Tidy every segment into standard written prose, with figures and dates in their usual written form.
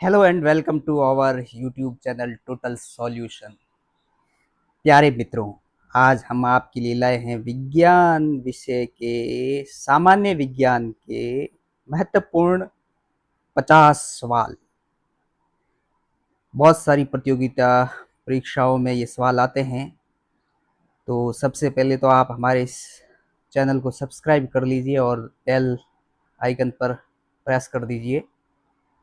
Hello and welcome to our YouTube channel total solution. प्यारे मित्रों, आज हम आपके लिए लाए हैं विज्ञान विषय के सामान्य विज्ञान के महत्वपूर्ण 50 सवाल। बहुत सारी प्रतियोगिता परीक्षाओं में ये सवाल आते हैं, तो सबसे पहले तो आप हमारे इस चैनल को सब्सक्राइब कर लीजिए और बेल आइकन पर प्रेस कर दीजिए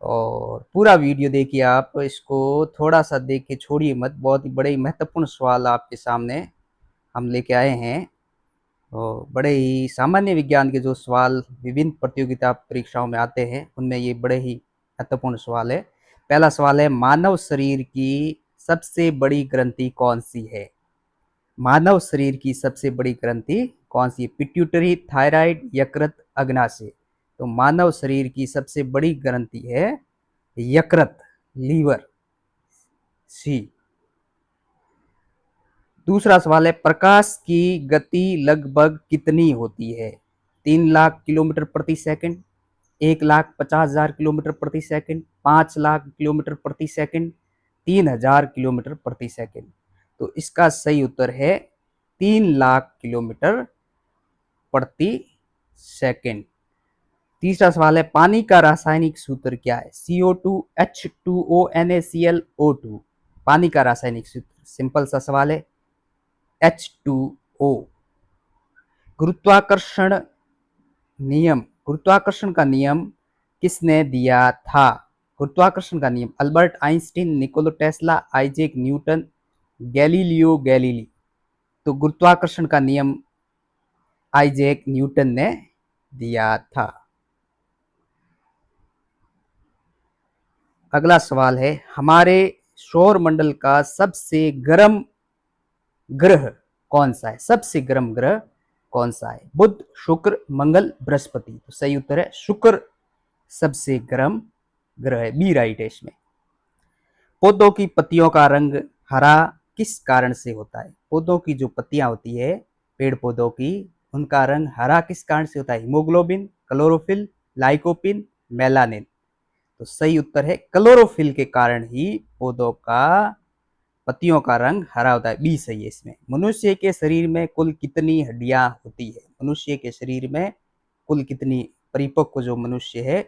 और पूरा वीडियो देखिए। आप इसको थोड़ा सा देख के छोड़िए मत, बहुत ही बड़े महत्वपूर्ण सवाल आपके सामने हम लेके आए हैं। और बड़े ही सामान्य विज्ञान के जो सवाल विभिन्न प्रतियोगिता परीक्षाओं में आते हैं, उनमें ये बड़े ही महत्वपूर्ण सवाल है। पहला सवाल है, मानव शरीर की सबसे बड़ी ग्रंथि कौन सी है? मानव शरीर की सबसे बड़ी ग्रंथि कौन सी है? पिट्यूटरी, थायराइड, यकृत, अग्नाशय। तो मानव शरीर की सबसे बड़ी ग्रंथि है यकृत, लीवर, सी। दूसरा सवाल है, प्रकाश की गति लगभग कितनी होती है? 3 लाख किलोमीटर प्रति सेकंड, 1,50,000 किलोमीटर प्रति सेकंड, 5 लाख किलोमीटर प्रति सेकंड, 3,000 किलोमीटर प्रति सेकंड। तो इसका सही उत्तर है 3 लाख किलोमीटर प्रति सेकंड। तीसरा सवाल है, पानी का रासायनिक सूत्र क्या है? CO2, H2O, NaClO2। पानी का रासायनिक सूत्र सिंपल सा सवाल है, H2O। गुरुत्वाकर्षण नियम, गुरुत्वाकर्षण का नियम किसने दिया था? गुरुत्वाकर्षण का नियम Albert Einstein, Nikola Tesla, Isaac Newton, Galileo Galilei. तो गुरुत्वाकर्षण का नियम आइजैक न्यूटन ने दिया था। अगला सवाल है, हमारे सौर मंडल का सबसे गर्म ग्रह कौन सा है? सबसे गर्म ग्रह कौन सा है? बुध, शुक्र, मंगल, बृहस्पति। तो सही उत्तर है शुक्र सबसे गर्म ग्रह है, बी राइट है इसमें। पौधों की पत्तियों का रंग हरा किस कारण से होता है? पौधों की जो पत्तियां होती है पेड़ पौधों की, उनका रंग हरा किस कारण से होता है? Haemoglobin, chlorophyll, lycopene, melanin. तो सही उत्तर है क्लोरोफिल के कारण ही पौधों का पत्तियों का रंग हरा होता है, बी सही है इसमें। मनुष्य के शरीर में कुल कितनी हड्डियां होती है? मनुष्य के शरीर में कुल कितनी, परिपक्व जो मनुष्य है,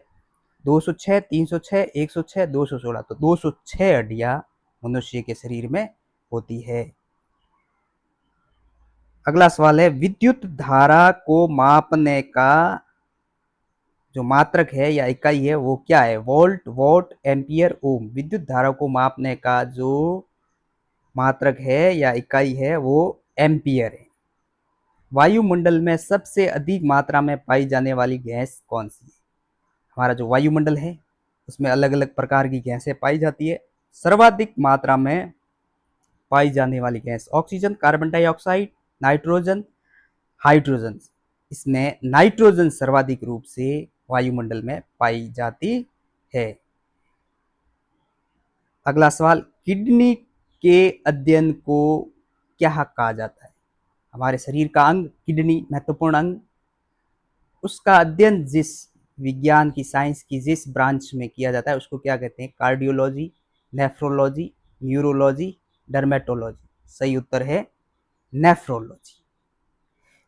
206, 306, 106, 216। तो 206 हड्डियां मनुष्य के शरीर में होती है। अगला सवाल है, विद्युत धारा को मापने का जो मात्रक है या इकाई है वो क्या है? वोल्ट, वॉट, एम्पियर, ओम। विद्युत धारा को मापने का जो मात्रक है या इकाई है वो एम्पियर है। वायुमंडल में सबसे अधिक मात्रा में पाई जाने वाली गैस कौन सी है? हमारा जो वायुमंडल है उसमें अलग अलग प्रकार की गैसें पाई जाती है। सर्वाधिक मात्रा में पाई जाने वाली gas oxygen, carbon dioxide, nitrogen, hydrogen. इसमें नाइट्रोजन सर्वाधिक रूप से वायुमंडल में पाई जाती है। अगला सवाल, किडनी के अध्ययन को क्या कहा जाता है? हमारे शरीर का अंग किडनी, महत्वपूर्ण अंग, उसका अध्ययन जिस विज्ञान की, साइंस की जिस ब्रांच में किया जाता है उसको क्या कहते हैं? Cardiology, nephrology, neurology, dermatology. सही उत्तर है नेफ्रोलॉजी।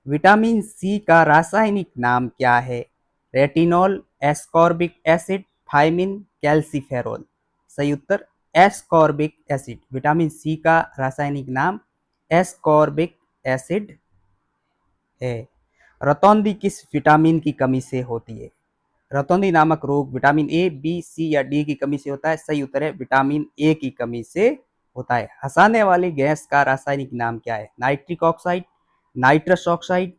विटामिन सी का रासायनिक नाम क्या है? Retinol, ascorbic acid, thiamine, calciferol. सही उत्तर एस्कॉर्बिक एसिड। विटामिन सी का रासायनिक नाम एस्कॉर्बिक एसिड है। रतौंधी किस विटामिन की कमी से होती है? रतौंधी नामक रोग विटामिन ए, बी, सी या डी की कमी से होता है। सही उत्तर है विटामिन ए की कमी से होता है। हंसाने वाली गैस का रासायनिक नाम क्या है? Nitric oxide, nitrous oxide,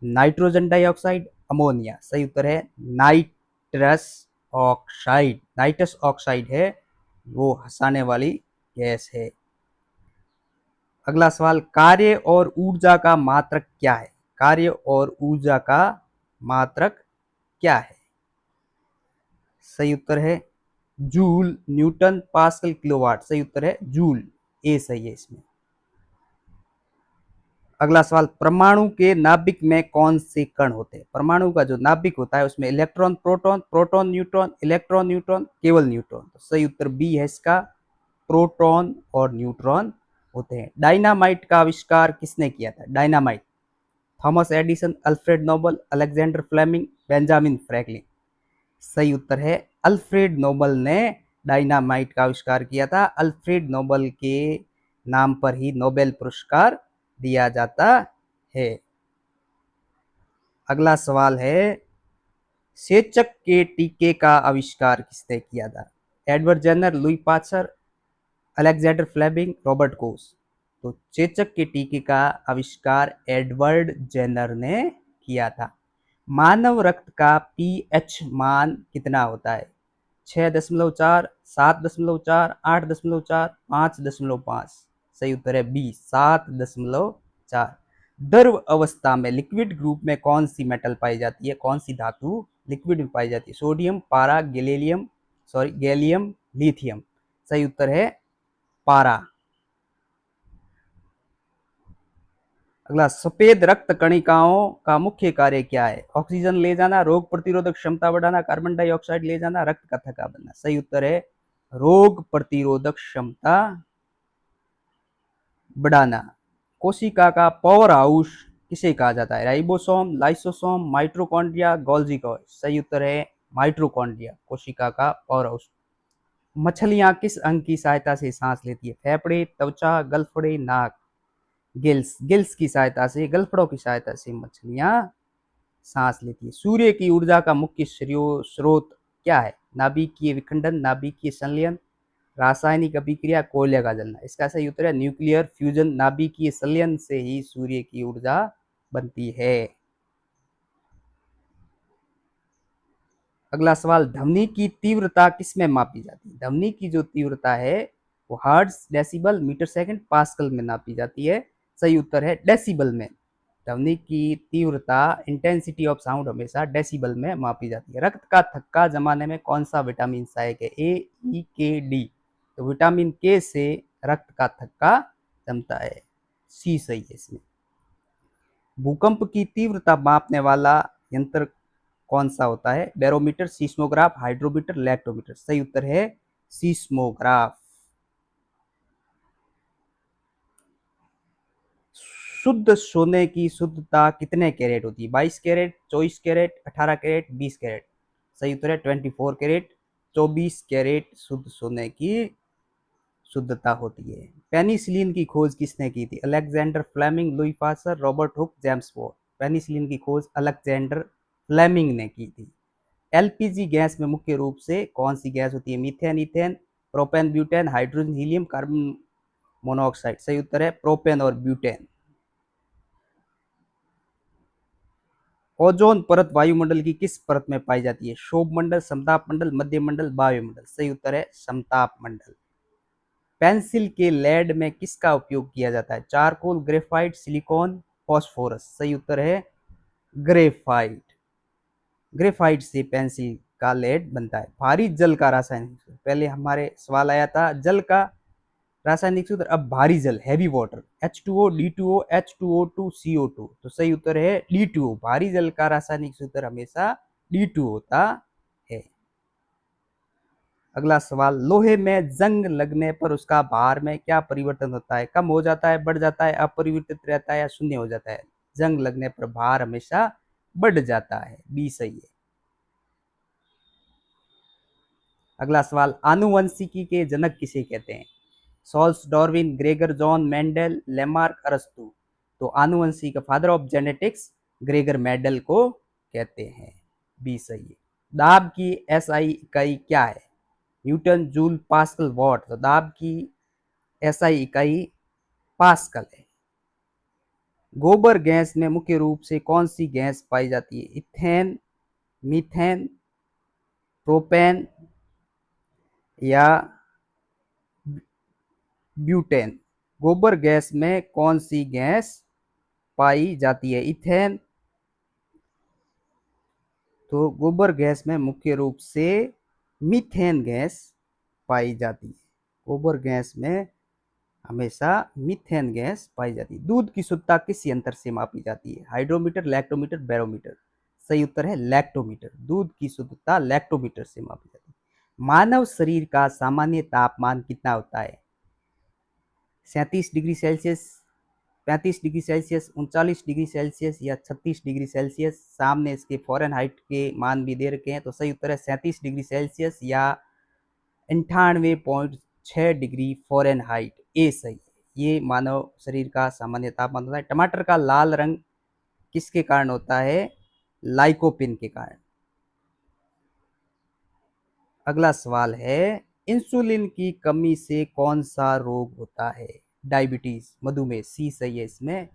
nitrogen dioxide, ammonia. सही उत्तर है नाइट्रस ऑक्साइड। नाइट्रस ऑक्साइड है वो हंसाने वाली गैस है। अगला सवाल, कार्य और ऊर्जा का मात्रक क्या है? कार्य और ऊर्जा का मात्रक क्या है? सही उत्तर है जूल, न्यूटन, पास्कल, किलोवाट। सही उत्तर है जूल, ए सही है इसमें। अगला सवाल, परमाणु के नाभिक में कौन से कण होते हैं? परमाणु का जो नाभिक होता है उसमें electron proton, proton neutron, electron neutron, केवल न्यूट्रॉन। तो सही उत्तर बी है इसका, प्रोटॉन और न्यूट्रॉन होते हैं। डायनामाइट का आविष्कार किसने किया था? Dynamite, Thomas Edison, Alfred Nobel, Alexander Fleming, Benjamin Franklin. सही उत्तर है अल्फ्रेड नोबल ने डायनामाइट का आविष्कार किया था। अल्फ्रेड नोबल के नाम पर ही नोबेल पुरस्कार दिया जाता है। अगला सवाल है, सेचक के टीके का आविष्कार किसने किया था? Edward Jenner, Louis Pasteur, Alexander Fleming, Robert Koch. तो चेचक के टीके का आविष्कार एडवर्ड जेनर ने किया था। मानव रक्त का पीएच मान कितना होता है? 6.4, 7.4, 8.4, 5.5। सही उत्तर है बी, 7.4। द्रव अवस्था में लिक्विड ग्रुप में कौन सी मेटल पाई जाती है? कौन सी धातु लिक्विड में पाई जाती है? सोडियम, पारा, गैलियम, लिथियम। सही उत्तर है पारा। अगला, सफेद रक्त कणिकाओं का मुख्य कार्य क्या है? ऑक्सीजन ले जाना, रोग प्रतिरोधक क्षमता बढ़ाना, कार्बन डाइऑक्साइड ले जाना, रक्त का थक्का बनना। सही उत्तर है रोग प्रतिरोधक क्षमता बढ़ाना। कोशिका का पावर हाउस किसे कहा जाता है? Ribosome, lysosome, mitochondria, Golgi coil. सही उत्तर है माइटोकॉन्ड्रिया, कोशिका का पावर हाउस। मछलियां किस अंग की सहायता से सांस लेती है? फेफड़े, त्वचा, गलफड़े, नाक। गिल्स, गिल्स की सहायता से, गलफड़ों की सहायता से मछलियां सांस लेती है। सूर्य की ऊर्जा का मुख्य स्रोत क्या है? नाभिकीय विखंडन, नाभिकीय संलयन, रासायनिक अभिक्रिया, कोयले का जलना। इसका सही उत्तर है न्यूक्लियर फ्यूजन। नाभिकीय संलयन से ही सूर्य की ऊर्जा बनती है। अगला सवाल, ध्वनि की तीव्रता किसमें मापी जाती है? ध्वनि की जो तीव्रता है वो hertz, decibel, metre second, pascal में नापी जाती है। सही उत्तर है डेसिबल में। ध्वनि की तीव्रता, इंटेंसिटी ऑफ साउंड, हमेशा डेसिबल में मापी जाती है। रक्त का थक्का जमाने में कौन सा विटामिन सहायक है? ए, ई, के, डी। तो विटामिन के से रक्त का थक्का जमता है। सी सही है इसमें। भूकंप की तीव्रता मापने वाला यंत्र कौन सा होता है? Barometer, seismograph, hydrometer, lactometer. सही उत्तर है सीस्मोग्राफ। शुद्ध सोने की शुद्धता कितने कैरेट होती है? 22 कैरेट, 24 कैरेट, 18 कैरेट, 20 कैरेट। सही उत्तर है 24 कैरेट, 24 कैरेट शुद्ध सोने की शुद्धता होती है। पेनिसिलिन की खोज किसने की थी? Alexander Fleming, Louis Pasteur, Robert Hooke, James Watt. Penicillin की खोज अलेक्जेंडर फ्लेमिंग ने की थी। एलपीजी गैस में मुख्य रूप से कौन सी गैस होती है? Methane, ethane, propane, butane, hydrogen, helium, carbon monoxide. सही उत्तर है प्रोपेन और ब्यूटेन। ओजोन परत वायुमंडल की किस परत में पाई जाती है? शोभ मंडल, समताप मंडल, मध्य मंडल, वायु मंडल। सही उत्तर है समताप मंडल। पेंसिल के लेड में किसका उपयोग किया जाता है? Charcoal, graphite, silicon, phosphorus. सही उत्तर है ग्रेफाइट। ग्रेफाइट से पेंसिल का लेड बनता है। भारी जल का रासायनिक सूत्र, पहले हमारे सवाल आया था जल का रासायनिक सूत्र, अब भारी जल, heavy water, H2O, D2O, H2O2, CO2। तो सही उत्तर है D2O। भारी जल का रासायनिक सूत्र हमेशा D2O होता है। अगला सवाल, लोहे में जंग लगने पर उसका भार में क्या परिवर्तन होता है? कम हो जाता है, बढ़ जाता है, अपरिवर्तित रहता है या शून्य हो जाता है? जंग लगने पर भार हमेशा बढ़ जाता है। बी सही है। अगला सवाल, आनुवंशिकी के जनक किसे कहते हैं? Souls, Darwin, Gregor, John, Mendel, Lamarck, अरस्तु। तो आनुवंशिकी का father of genetics Gregor Mendel को कहते हैं। बी सही है। दाब की एसआई इकाई क्या है? Newton, joule, pascal, what. तो दाब की एसआई इकाई पास्कल है। गोबर गैस में मुख्य रूप से कौन सी गैस पाई जाती है? इथेन, मीथेन, प्रोपेन या ब्यूटेन। गोबर गैस में कौन सी गैस पाई जाती है? इथेन। तो गोबर गैस में मुख्य रूप से मीथेन गैस पाई जाती है। गोबर गैस में हमेशा मीथेन गैस पाई जाती है। दूध की शुद्धता किस यंत्र से मापी जाती है? Hydrometer, lactometer, barometer. सही उत्तर है लैक्टोमीटर। दूध की शुद्धता लैक्टोमीटर से मापी जाती है। मानव शरीर का सामान्य तापमान कितना होता है? 37 degree Celsius, 35 degree Celsius, 39 degree Celsius या 36 डिग्री सेल्सियस। सामने इसके फ़ारेनहाइट के मान भी दे रखे हैं, तो सही उत्तर है 37 डिग्री सेल्सियस या 98.6 डिग्री फ़ारेनहाइट। ए सही है। ये मानव शरीर का सामान्य तापमान होता है। टमाटर का लाल रंग किसके कारण होता है? लाइकोपिन के कारण। अगला सवाल है, इंसुलिन की कमी से कौन सा रोग होता है? डायबिटीज, मधुमेह। सी सही है इसमें।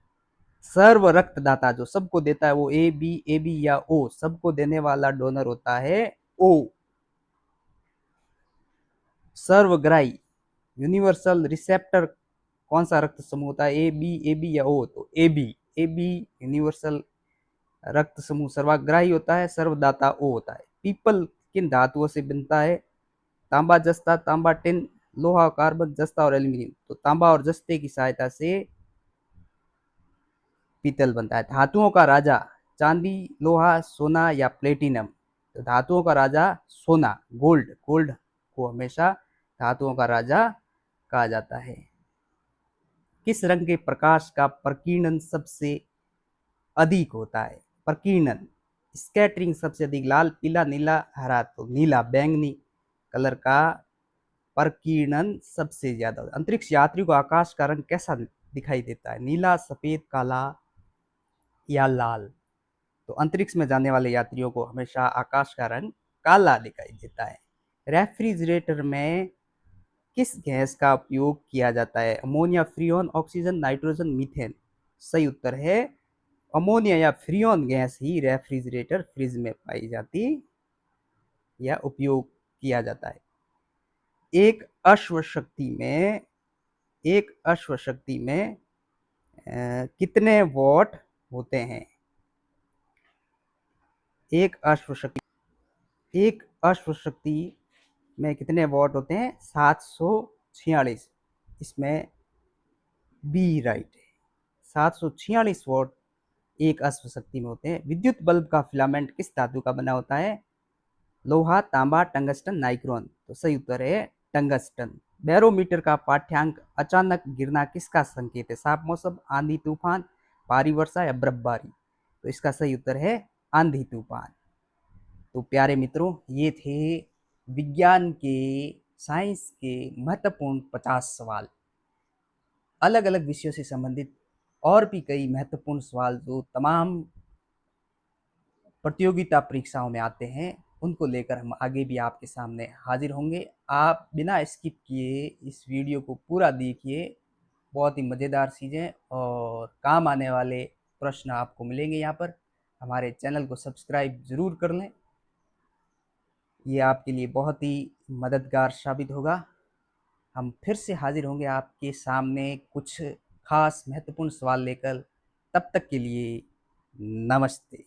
सर्व रक्तदाता जो सबको देता है वो ए बी या ओ? सबको देने वाला डोनर होता है ओ। सर्वग्राही, यूनिवर्सल रिसेप्टर कौन सा रक्त समूह होता है? ए बी या ओ? तो ए बी यूनिवर्सल रक्त समूह सर्वग्राही होता है। सर्वदाता ओ होता है। पीपल किन धातुओं से बनता है? तांबा, जस्ता, तांबा, टिन, लोहा, कार्बन, जस्ता और एल्यूमिनियम। तो तांबा और जस्ते की सहायता से पीतल बनता है। धातुओं का राजा, चांदी, लोहा, सोना या प्लेटिनम? तो धातुओं का राजा सोना, गोल्ड। गोल्ड को हमेशा धातुओं का राजा कहा जाता है। किस रंग के प्रकाश का प्रकीर्णन सबसे अधिक होता है? प्रकीर्णन, स्कैटरिंग सबसे अधिक लाल, पीला, नीला, हरा। तो नीला, बैंगनी कलर का प्रकीर्णन सबसे ज्यादा। अंतरिक्ष यात्रियों को आकाश का रंग कैसा दिखाई देता है? नीला, सफेद, काला या लाल? तो अंतरिक्ष में जाने वाले यात्रियों को हमेशा आकाश का रंग काला दिखाई देता है। रेफ्रिजरेटर में किस गैस का उपयोग किया जाता है? Ammonia, freon, oxygen, nitrogen, methane. सही उत्तर है अमोनिया या फ्रीऑन गैस ही रेफ्रिजरेटर फ्रिज में पाई जाती या उपयोग किया जाता है। एक अश्वशक्ति में कितने वॉट होते हैं? एक अश्वशक्ति में कितने वॉट होते हैं? 746। इसमें बी राइट है। 746 वॉट एक अश्वशक्ति में होते हैं। विद्युत बल्ब का फिलामेंट किस धातु का बना होता है? लोहा, तांबा, टंगस्टन, नाइक्रोन। तो सही उत्तर है टंगस्टन। बैरोमीटर का पाठ्यांक अचानक गिरना किसका संकेत है? साफ मौसम, आंधी तूफान, भारी वर्षा या बर्फबारी? तो इसका सही उत्तर है आंधी तूफान। तो प्यारे मित्रों, ये थे विज्ञान के, साइंस के महत्वपूर्ण 50 सवाल। अलग अलग विषयों से संबंधित और भी कई महत्वपूर्ण सवाल जो तमाम प्रतियोगिता परीक्षाओं में आते हैं, उनको लेकर हम आगे भी आपके सामने हाजिर होंगे। आप बिना स्किप किए इस वीडियो को पूरा देखिए। बहुत ही मज़ेदार चीज़ें और काम आने वाले प्रश्न आपको मिलेंगे यहाँ पर। हमारे चैनल को सब्सक्राइब ज़रूर कर लें, ये आपके लिए बहुत ही मददगार साबित होगा। हम फिर से हाजिर होंगे आपके सामने कुछ खास महत्वपूर्ण सवाल लेकर। तब तक के लिए नमस्ते।